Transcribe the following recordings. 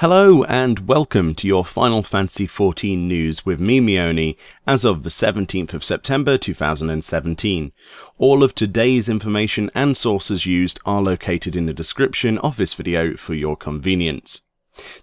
Hello and welcome to your Final Fantasy XIV news with me, Meoni, as of the 17th of September 2017. All of today's information and sources used are located in the description of this video for your convenience.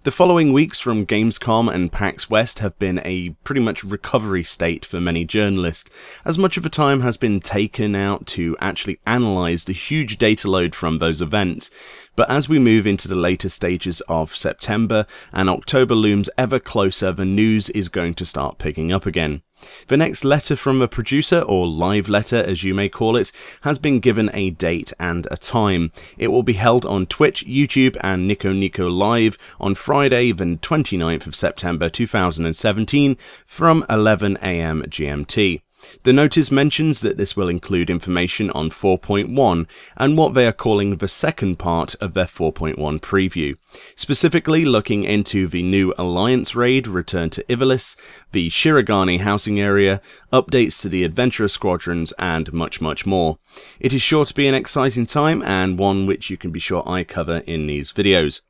The following weeks from Gamescom and PAX West have been a pretty much recovery state for many journalists, as much of the time has been taken out to actually analyse the huge data load from those events. But as we move into the later stages of September and October looms ever closer, the news is going to start picking up again. The next letter from a producer, or live letter as you may call it, has been given a date and a time. It will be held on Twitch, YouTube and Nico Nico Live on Friday the 29th of September 2017 from 11 AM GMT. The notice mentions that this will include information on 4.1 and what they are calling the second part of their 4.1 preview, specifically looking into the new Alliance raid, Return to Ivalice, the Shirogane housing area, updates to the Adventurer Squadrons and much more. It is sure to be an exciting time and one which you can be sure I cover in these videos.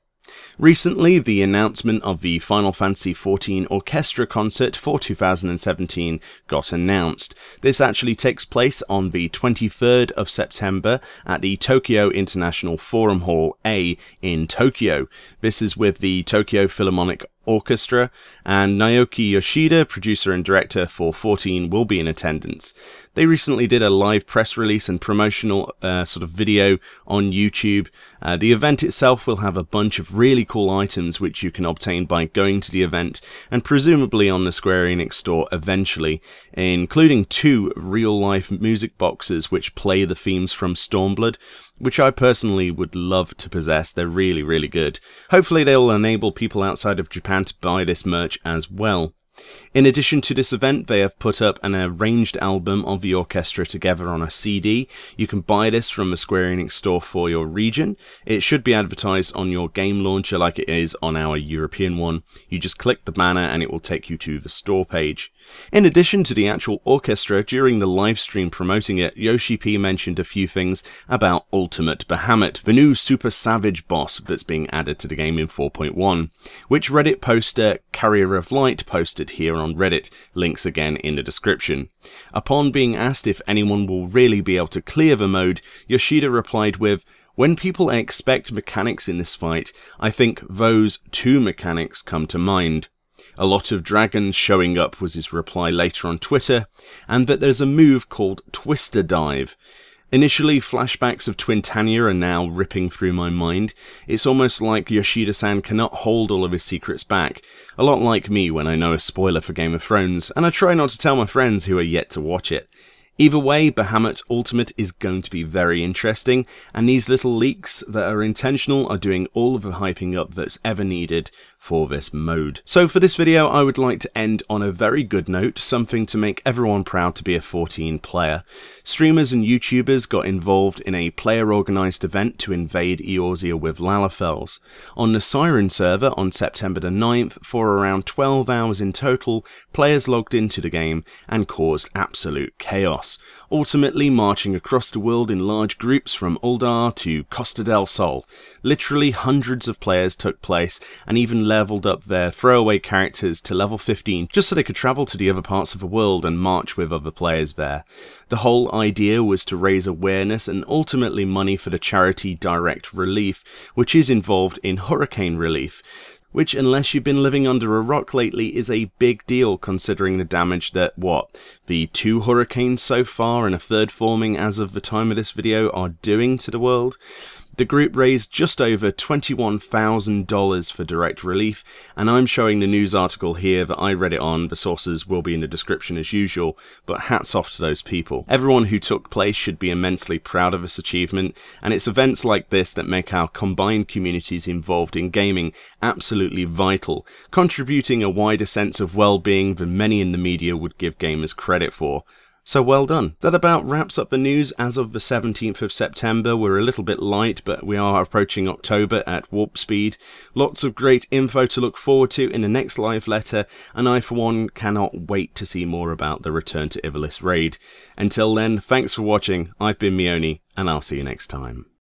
Recently, the announcement of the Final Fantasy XIV Orchestra concert for 2017 got announced. This actually takes place on the 23rd of September at the Tokyo International Forum Hall A in Tokyo. This is with the Tokyo Philharmonic Orchestra, and Naoki Yoshida, producer and director for 14, will be in attendance. They recently did a live press release and promotional sort of video on YouTube. The event itself will have a bunch of really cool items which you can obtain by going to the event and presumably on the Square Enix store eventually, including 2 real-life music boxes which play the themes from Stormblood, which I personally would love to possess. They're really good. Hopefully they will enable people outside of Japan to buy this merch as well. In addition to this event, they have put up an arranged album of the orchestra together on a CD. You can buy this from the Square Enix store for your region. It should be advertised on your game launcher like it is on our European one. You just click the banner and it will take you to the store page. In addition to the actual orchestra, during the live stream promoting it, Yoshi P mentioned a few things about Ultimate Bahamut, the new super savage boss that's being added to the game in 4.1, which Reddit poster Carrier of Light posted here on Reddit, links again in the description. Upon being asked if anyone will really be able to clear the mode, Yoshida replied with, "When people expect mechanics in this fight, I think those 2 mechanics come to mind. A lot of dragons showing up," was his reply later on Twitter, and that there's a move called Twister Dive. Initially, flashbacks of Twintania are now ripping through my mind. It's almost like Yoshida-san cannot hold all of his secrets back. A lot like me when I know a spoiler for Game of Thrones, and I try not to tell my friends who are yet to watch it. Either way, Bahamut Ultimate is going to be very interesting, and these little leaks that are intentional are doing all of the hyping up that's ever needed for this mode. So for this video, I would like to end on a very good note, something to make everyone proud to be a 14 player. Streamers and YouTubers got involved in a player-organised event to invade Eorzea with Lalafels. On the Siren server on September the 9th, for around 12 hours in total, players logged into the game and caused absolute chaos, ultimately marching across the world in large groups from Uldar to Costa del Sol. Literally hundreds of players took place and even leveled up their throwaway characters to level 15 just so they could travel to the other parts of the world and march with other players there. The whole idea was to raise awareness and ultimately money for the charity Direct Relief, which is involved in hurricane relief, which, unless you've been living under a rock lately, is a big deal considering the damage that, the 2 hurricanes so far and a 3rd forming as of the time of this video are doing to the world. The group raised just over $21,000 for Direct Relief, and I'm showing the news article here that I read it on. The sources will be in the description as usual, but hats off to those people. Everyone who took place should be immensely proud of this achievement, and it's events like this that make our combined communities involved in gaming absolutely vital, contributing a wider sense of well-being than many in the media would give gamers credit for. So well done. That about wraps up the news as of the 17th of September. We're a little bit light, but we are approaching October at warp speed. Lots of great info to look forward to in the next live letter, and I for one cannot wait to see more about the Return to Ivalice raid. Until then, thanks for watching. I've been Meoni, and I'll see you next time.